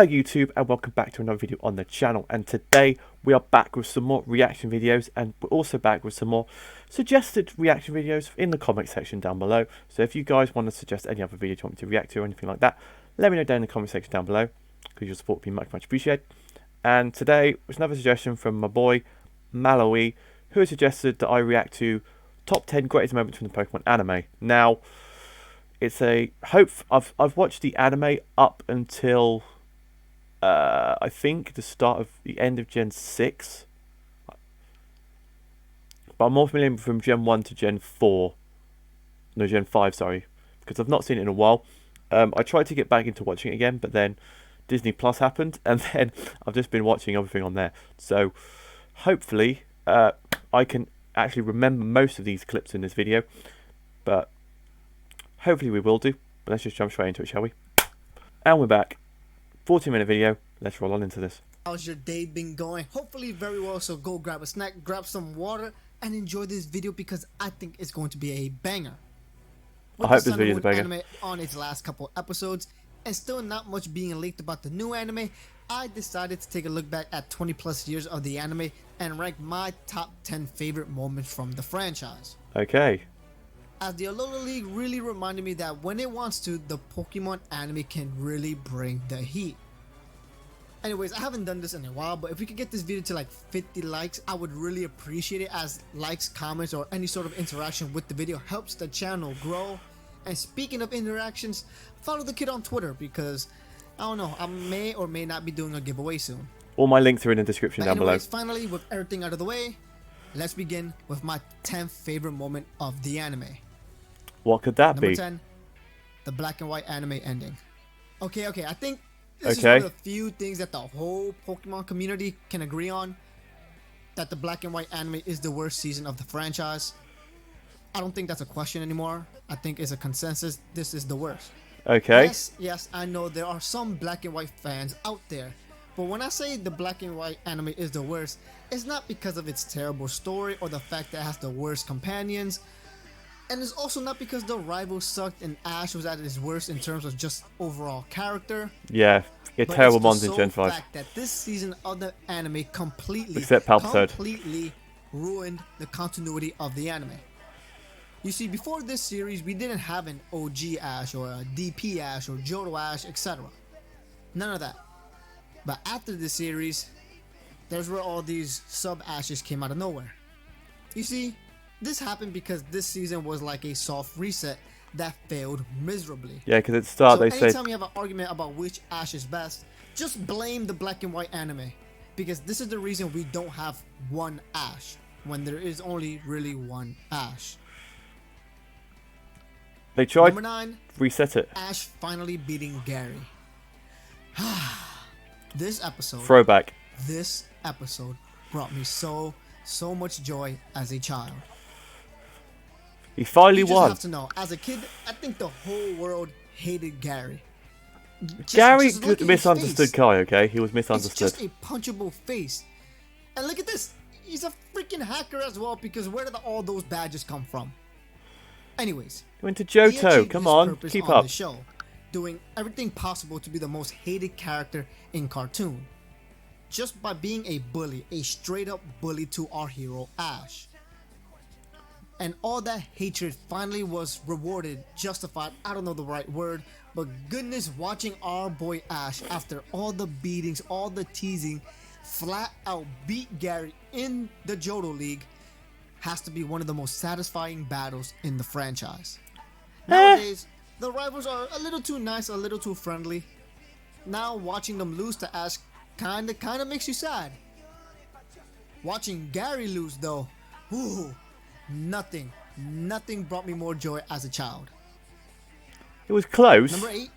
Hello YouTube, and welcome back to another video on the channel. And today we are back with some more reaction videos, and we're also back with some more suggested reaction videos in the comment section down below. So if you guys want to suggest any other video you want me to react to or anything like that, let me know down in the comment section down below, because your support would be much appreciated. And today was another suggestion from my boy Malawi, who has suggested that I react to top 10 greatest moments from the Pokemon anime. Now, it's a hope. I've watched the anime up until I think the start of the end of Gen 6, but I'm more familiar from Gen 1 to Gen 4, no, Gen 5, sorry, because I've not seen it in a while. I tried to get back into watching it again, but then Disney Plus happened, and then I've just been watching everything on there. So hopefully I can actually remember most of these clips in this video, but hopefully we will do. But let's just jump straight into it, shall we? And we're back. 40-minute video. Let's roll on into this. How's your day been going? Hopefully very well, so go grab a snack, grab some water, and enjoy this video because I think it's going to be a banger. I hope this video is a banger. Anime on its last couple episodes, and still not much being leaked about the new anime, I decided to take a look back at 20 plus years of the anime and rank my top 10 favorite moments from the franchise. Okay. As the Alola League really reminded me that when it wants to, the Pokemon anime can really bring the heat. Anyways, I haven't done this in a while, but if we could get this video to like 50 likes, I would really appreciate it, as likes, comments, or any sort of interaction with the video helps the channel grow. And speaking of interactions, follow the kid on Twitter because, I don't know, I may or may not be doing a giveaway soon. All my links are in the description down below. Finally, with everything out of the way, let's begin with my 10th favorite moment of the anime. What could that Number be? 10, the black and white anime ending. Okay, I think this is one of the few things that the whole Pokemon community can agree on. That the black and white anime is the worst season of the franchise. I don't think that's a question anymore. I think it's a consensus. This is the worst. Okay. Yes, I know there are some black and white fans out there. But when I say the black and white anime is the worst, it's not because of its terrible story or the fact that it has the worst companions. And it's also not because the rivals sucked and Ash was at his worst in terms of just overall character. Yeah, terrible mons in Gen 5. Fact that this season of the anime completely ruined the continuity of the anime. You see, before this series, we didn't have an OG Ash or a DP Ash or Johto Ash, etc. None of that. But after this series, there's where all these sub-Ashes came out of nowhere. You see, this happened because this season was like a soft reset that failed miserably. Yeah, because at the start they said, anytime you have an argument about which Ash is best, just blame the black and white anime. Because this is the reason we don't have one Ash, when there is only really one Ash. They tried Number 9, reset it. Ash finally beating Gary. This episode, Throwback. This episode brought me so much joy as a child. He finally you just won. have to know, as a kid, I think the whole world hated Gary. Gary misunderstood Kai, okay? He was misunderstood. It's just a punchable face. And look at this. He's a freaking hacker as well, because where did all those badges come from? Anyways. He went to Johto. Come on, keep up. The show, doing everything possible to be the most hated character in cartoon. Just by being a bully, a straight up bully to our hero Ash. And all that hatred finally was rewarded, justified, I don't know the right word, but goodness, watching our boy Ash, after all the beatings, all the teasing, flat out beat Gary in the Johto League, has to be one of the most satisfying battles in the franchise. Nowadays, the rivals are a little too nice, a little too friendly. Now watching them lose to Ash kinda makes you sad. Watching Gary lose though, whoo, nothing brought me more joy as a child. It was close. Number 8,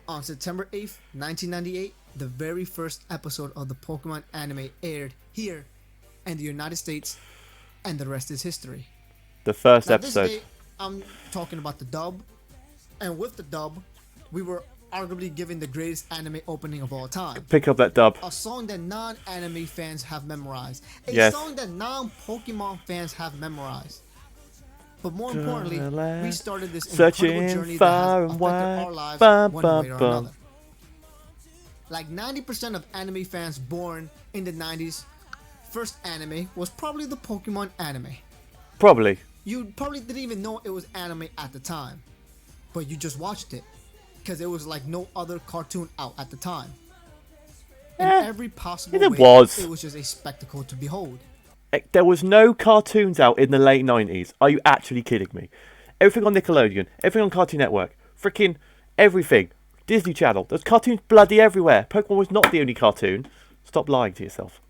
on September 8th, 1998, the very first episode of the Pokemon anime aired here in the United States, and the rest is history. The first episode. This day, I'm talking about the dub, and with the dub, we were arguably given the greatest anime opening of all time. Pick up that dub. A song that non-anime fans have memorized. A song that non-Pokemon fans have memorized. But more importantly, we started this incredible journey that has affected our lives one way or another. Like 90% of anime fans born in the 90s, first anime was probably the Pokemon anime. Probably. You probably didn't even know it was anime at the time, but you just watched it because it was like no other cartoon out at the time. In every possible way, it was just a spectacle to behold. There was no cartoons out in the late 90s. Are you actually kidding me? Everything on Nickelodeon, everything on Cartoon Network, freaking everything. Disney Channel. There's cartoons bloody everywhere. Pokemon was not the only cartoon. Stop lying to yourself.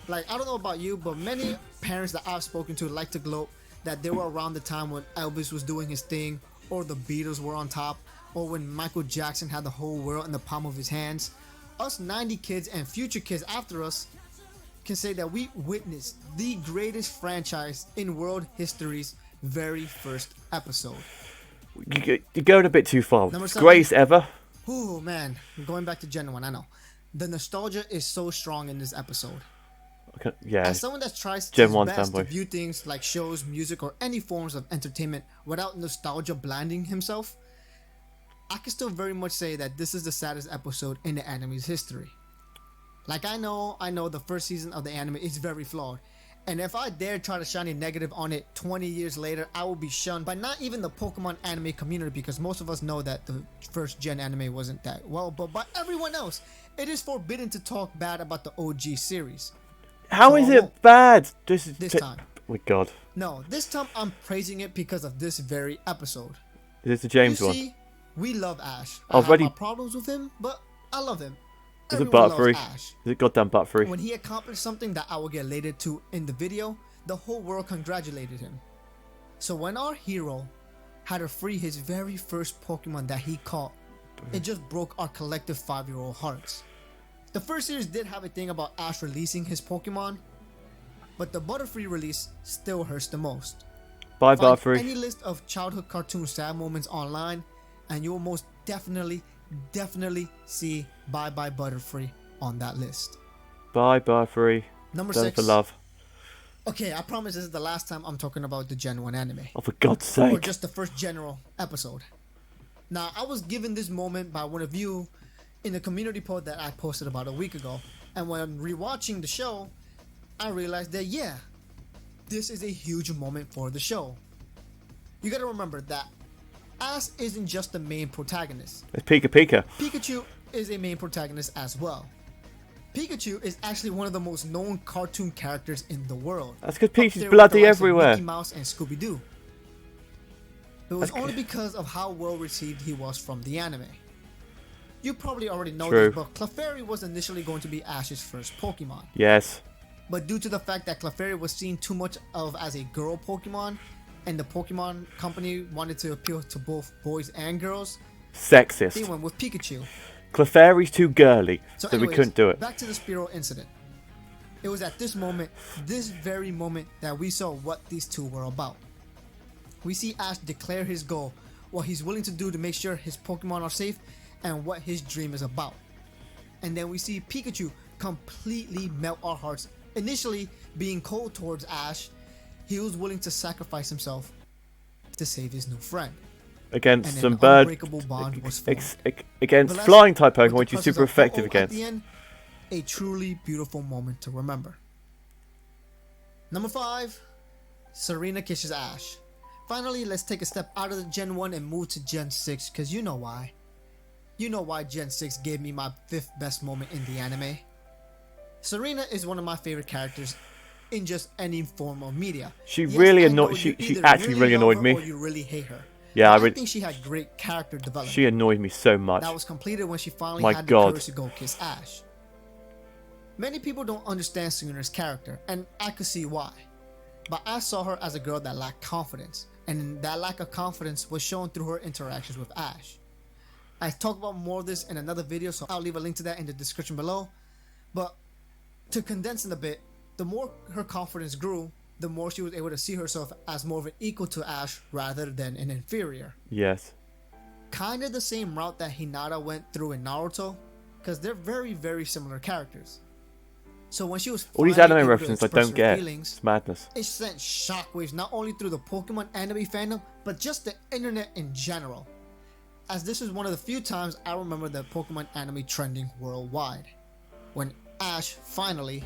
Like, I don't know about you, but many parents that I've spoken to like to gloat that they were around the time when Elvis was doing his thing, or the Beatles were on top, or when Michael Jackson had the whole world in the palm of his hands. Us 90 kids and future kids after us can say that we witnessed the greatest franchise in world history's very first episode. You're going a bit too far. Number 7. Greatest ever. Ooh, man. I'm going back to Gen 1, I know. The nostalgia is so strong in this episode. Okay, yeah. As someone that tries Gen his 1 best to fanboy. view things like shows, music, or any forms of entertainment without nostalgia blinding himself, I can still very much say that this is the saddest episode in the anime's history. Like, I know the first season of the anime is very flawed, and if I dare try to shine a negative on it 20 years later, I will be shunned by not even the Pokemon anime community, because most of us know that the first gen anime wasn't that well, but by everyone else. It is forbidden to talk bad about the OG series. How is it bad? This time. Oh my god. No, this time I'm praising it because of this very episode. Is this the James you one? See, we love Ash. Oh, I have my problems with him, but I love him. Is it Everyone butterfree? loves Ash. Is it goddamn butterfree? When he accomplished something that I will get later to in the video, the whole world congratulated him. So when our hero had to free his very first Pokemon that he caught, it just broke our collective 5-year-old hearts. The first series did have a thing about Ash releasing his Pokemon, but the Butterfree release still hurts the most. Bye, Find Butterfree. any list of childhood cartoon sad moments online, and you will most definitely see Bye Bye Butterfree on that list. Bye, Butterfree. Number Done 6. for love. Okay, I promise this is the last time I'm talking about the Gen 1 anime. Oh, for God's Or sake. just the first general episode. Now, I was given this moment by one of you in the community post that I posted about a week ago. And when rewatching the show, I realized that, yeah, this is a huge moment for the show. You gotta remember that Ash isn't just the main protagonist. It's Pika Pika. Pikachu is a main protagonist as well. Pikachu is actually one of the most known cartoon characters in the world. That's because Up there Pikachu's with bloody the likes of everywhere. Mickey Mouse and Scooby-Doo. It was only because of how well received he was from the anime. You probably already know True. this, but Clefairy was initially going to be Ash's first Pokemon. Yes. But due to the fact that Clefairy was seen too much of as a girl Pokemon, and the Pokemon company wanted to appeal to both boys and girls, they Sexist. went with Pikachu. Clefairy's too girly, so anyways, we couldn't do it. Back to the Spearow incident. It was at this moment, this very moment, that we saw what these two were about. We see Ash declare his goal, what he's willing to do to make sure his Pokemon are safe, and what his dream is about. And then we see Pikachu completely melt our hearts. Initially being cold towards Ash, he was willing to sacrifice himself to save his new friend. Against And some an bird. unbreakable bond was formed. Against Blessed flying type with Pokemon, the which is presence super of effective Ho-Oh at against. the end, a truly beautiful moment to remember. Number 5, Serena kisses Ash. Finally, let's take a step out of the Gen 1 and move to Gen 6, because you know why. You know why Gen 6 gave me my 5th best moment in the anime. Serena is one of my favorite characters in just any form of media. She Yes, really I know annoyed. you She either actually really love annoyed her me. Or you really hate her. Yeah, I think she had great character development. She annoyed me so much. That was completed when she finally My had God. the courage to go kiss Ash. Many people don't understand Serena's character, and I could see why. But I saw her as a girl that lacked confidence, and that lack of confidence was shown through her interactions with Ash. I talk about more of this in another video, so I'll leave a link to that in the description below. But to condense it a bit, the more her confidence grew, the more she was able to see herself as more of an equal to Ash rather than an inferior. Yes. Kind of the same route that Hinata went through in Naruto, because they're very, very similar characters. So when she was All these finally anime able to references I express don't her get. feelings, It's madness. it sent shockwaves not only through the Pokemon anime fandom, but just the internet in general. as this is one of the few times I remember the Pokemon anime trending worldwide. When Ash finally...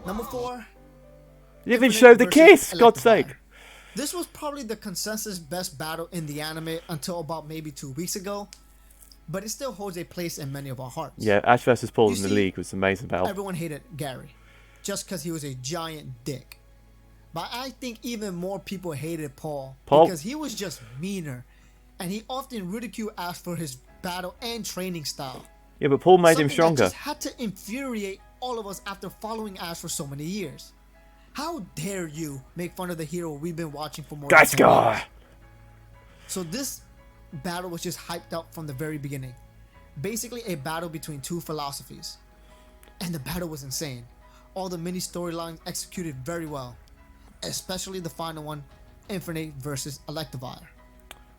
Number 4. You even Infinite showed the versus kiss, God's Electivire. sake. This was probably the consensus best battle in the anime until about maybe 2 weeks ago, but it still holds a place in many of our hearts. Yeah, Ash versus Paul You in the see, league was an amazing battle. Everyone hated Gary, just because he was a giant dick. But I think even more people hated Paul because he was just meaner, and he often ridiculed Ash for his battle and training style. Yeah, but Paul made him Something stronger. that just had to infuriate all of us after following Ash for so many years. How dare you make fun of the hero we've been watching for more than 10 years? So this battle was just hyped up from the very beginning. Basically a battle between two philosophies. And the battle was insane. All the mini storylines executed very well. Especially the final one, Infinite versus Electivire.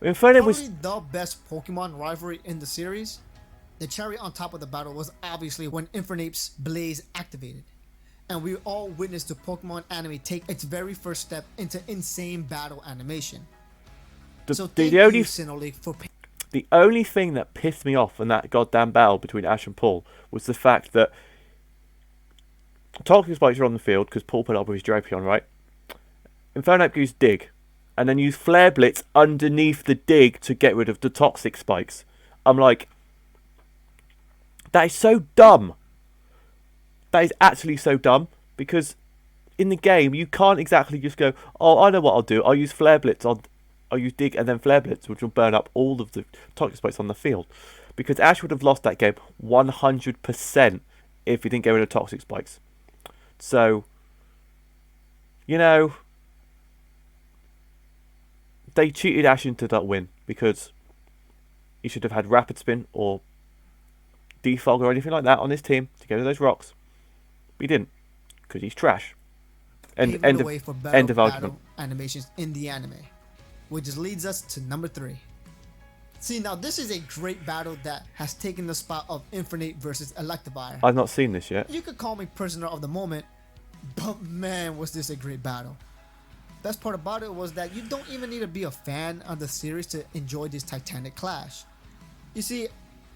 Infinite was Probably the best Pokemon rivalry in the series. The cherry on top of the battle was obviously when Infernape's Blaze activated. And we all witnessed the Pokemon anime take its very first step into insane battle animation. So thank you, Sinnoh for... The only thing that pissed me off in that goddamn battle between Ash and Paul was the fact that Toxic Spikes are on the field because Paul put up with his Drapion, right? Infernape used Dig, and then used Flare Blitz underneath the Dig to get rid of the Toxic Spikes. I'm like, that is so dumb. That is actually so dumb, because in the game you can't exactly just go, oh, I know what I'll do. I'll use Flare Blitz on, I'll use Dig and then Flare Blitz, which will burn up all of the Toxic Spikes on the field. Because Ash would have lost that game 100% if he didn't get rid of Toxic Spikes. So, you know, they cheated Ash into that win, because he should have had Rapid Spin or Defog or anything like that on his team to get rid of those rocks. But he didn't, because he's trash. End of argument. Animations in the anime, which leads us to number 3. See, now this is a great battle that has taken the spot of Infinite versus Electivire. I've not seen this yet. You could call me prisoner of the moment, but man, was this a great battle. Best part about it was that you don't even need to be a fan of the series to enjoy this titanic clash. You see,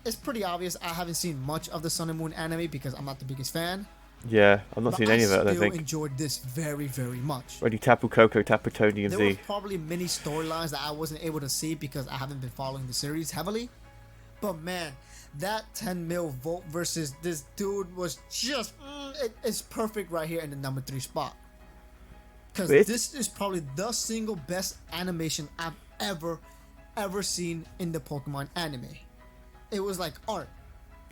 it's pretty obvious I haven't seen much of the Sun and Moon anime because I'm not the biggest fan. Yeah, I've not seen any of it, I don't think. I still enjoyed this very, very much. Ready Tapu Koko, Tapu Tony, and There Z. was probably many storylines that I wasn't able to see because I haven't been following the series heavily. But man, that 10 mil Volt versus this dude was just... it's perfect right here in the number 3 spot. Because this is probably the single best animation I've ever seen in the Pokemon anime. It was like art.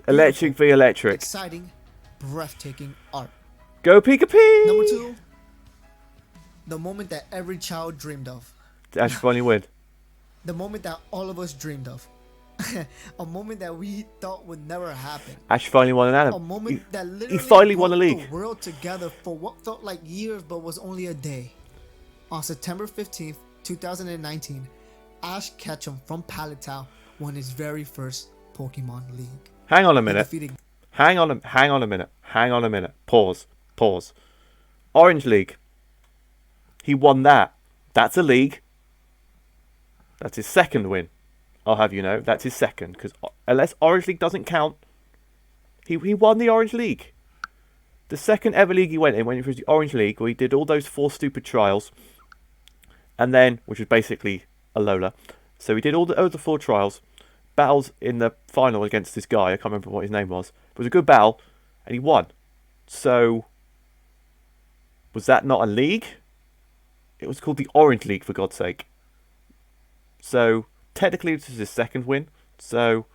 Electric v electric. Exciting, breathtaking art. Go Pika-Pee! Number 2, the moment that every child dreamed of. Ash finally win. The moment that all of us dreamed of. A moment that we thought would never happen. Ash finally won an anime. A moment that literally he finally won a brought league. the world together for what felt like years but was only a day. On September 15th, 2019, Ash Ketchum from Palatine won his very first Pokemon League. Hang on a minute. Hang on a minute. Pause. Orange League. He won that. That's a league. That's his second win. I'll have you know, that's his second. Because unless Orange League doesn't count, he won the Orange League. The second ever league he went in, when it was the Orange League, where he did all those 4 stupid trials. And then, which was basically a Lola. So he did all the 4 trials. Battles in the final against this guy. I can't remember what his name was. It was a good battle. And he won. So, was that not a league? It was called the Orange League, for God's sake. So, technically this is his second win. So,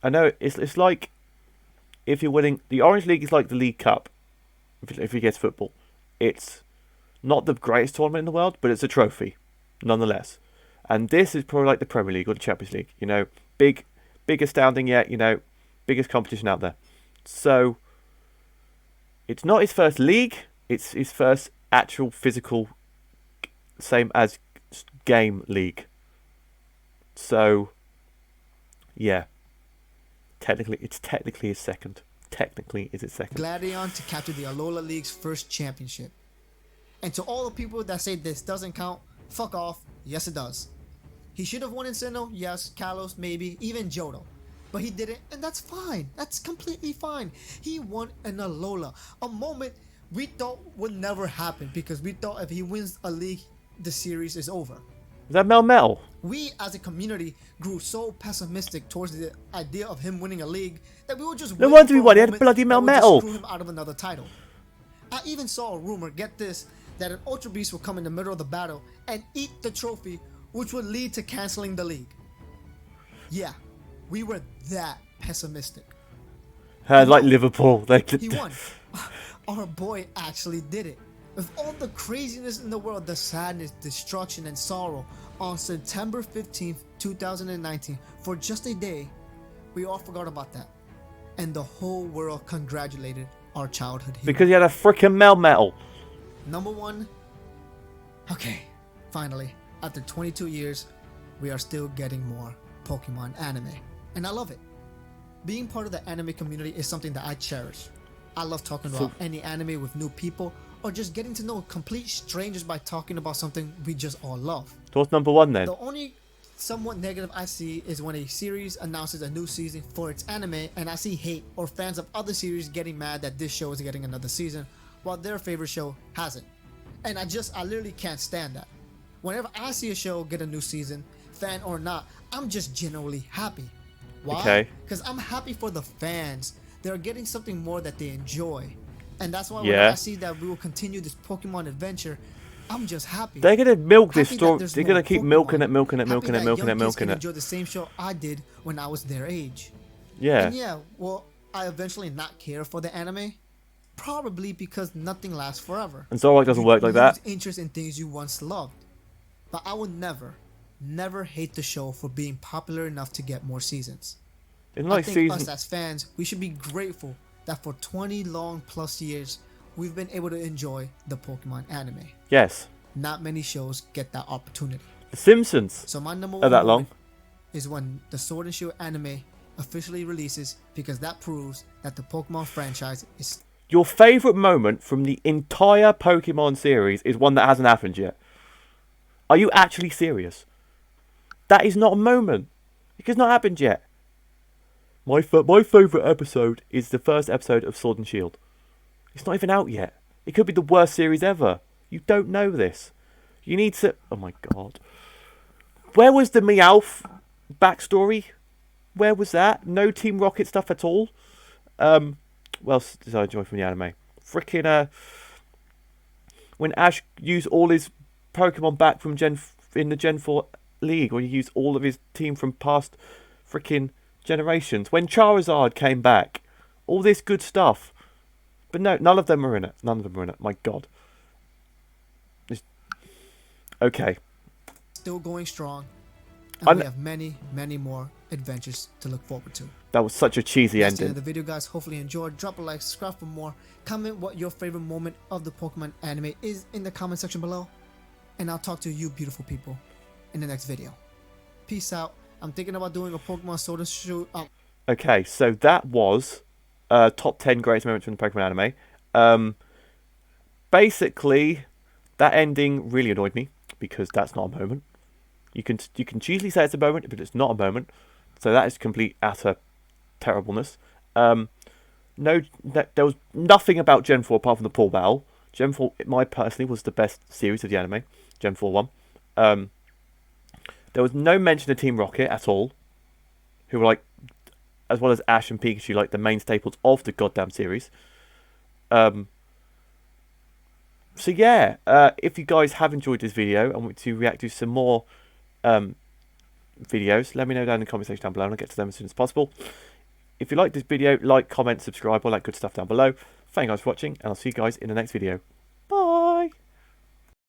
I know it's like if you're winning... The Orange League is like the League Cup. If he gets football. It's not the greatest tournament in the world, but it's a trophy. Nonetheless. And this is probably like the Premier League or the Champions League. You know, big astounding yet, you know, biggest competition out there. So, it's not his first league. It's his first actual physical, same as game league. So, yeah. It's technically his second. Technically is its second. Gladion to capture the Alola League's first championship. And to all the people that say this doesn't count, fuck off. Yes, it does. He should have won in Sinnoh, yes. Kalos, maybe. Even Johto. But he didn't, and that's fine. That's completely fine. He won in Alola. A moment we thought would never happen because we thought if he wins a league, the series is over. Is that Melmetal? We as a community grew so pessimistic towards the idea of him winning a league that we were just No waiting wonder for we a won. He had a moment bloody that would just Melmetal. screw him out of another title. I even saw a rumor, get this, that an Ultra Beast will come in the middle of the battle and eat the trophy, which would lead to canceling the league. Yeah, we were that pessimistic. Like Liverpool. He won. Our boy actually did it. With all the craziness in the world, the sadness, destruction, and sorrow, on September 15th, 2019, for just a day, we all forgot about that. And the whole world congratulated our childhood hero. Because he had a freaking Melmetal. Number one. Okay, finally, after 22 years, we are still getting more Pokemon anime. And I love it. Being part of the anime community is something that I cherish. I love talking about any anime with new people, or just getting to know complete strangers by talking about something we just all love. So what's number one then? The only somewhat negative I see is when a series announces a new season for its anime and I see hate or fans of other series getting mad that this show is getting another season while their favorite show hasn't. And I literally can't stand that. Whenever I see a show get a new season, fan or not, I'm just genuinely happy. Why? Okay. Because I'm happy for the fans. They're getting something more that they enjoy. And that's why when Yeah. I see that we will continue this Pokemon adventure, I'm just happy. They're gonna milk this Happy that story. there's They're more gonna keep Pokemon. milking it, milking it, Happy milking it, that milking it, young kids milking can it. enjoy the same show I did when I was their age. Yeah. And yeah, will I eventually not care for the anime? Probably because nothing lasts forever. And Zoroark doesn't work like that. Lose interest in things you once loved. But I will never hate the show for being popular enough to get more seasons. In I like think us season, as fans, we should be grateful that for 20 long plus years, we've been able to enjoy the Pokemon anime. yes. Not many shows get that opportunity. The Simpsons So my number are one that long. moment is when the Sword and Shield anime officially releases, because that proves that the Pokemon franchise is Your favourite moment from the entire Pokemon series is one that hasn't happened yet. Are you actually serious? That is not a moment. It has not happened yet. My favourite episode is the first episode of Sword and Shield. It's not even out yet. It could be the worst series ever. You don't know this. You need to... Oh my god. Where was the Meowth backstory? Where was that? No Team Rocket stuff at all? What else did I enjoy from the anime? Freaking, when Ash used all his Pokemon back from in the Gen 4 League, or he used all of his team from past freaking generations. When Charizard came back. All this good stuff. But no, none of them are in it. None of them are in it. My god. Okay. still going strong. And we have many more adventures to look forward to. That was such a cheesy That's the end ending. of the video, guys. Hopefully you enjoyed. Drop a like, subscribe for more. Comment what your favorite moment of the Pokemon anime is in the comment section below. And I'll talk to you beautiful people in the next video. Peace out. I'm thinking about doing a Pokemon Sword and Shield. Okay, so that was top 10 greatest moments from the Pokemon anime. Basically, that ending really annoyed me because that's not a moment. You can choosily say it's a moment, but it's not a moment. So that is complete utter terribleness. There was nothing about Gen 4 apart from the pool battle. Gen 4, personally, was the best series of the anime. Gen 4 one. There was no mention of Team Rocket at all, who were like, as well as Ash and Pikachu, like the main staples of the goddamn series. So yeah, if you guys have enjoyed this video and want to react to some more videos, let me know down in the comment section down below and I'll get to them as soon as possible. If you like this video, like, comment, subscribe, all that good stuff down below. Thank you guys for watching and I'll see you guys in the next video.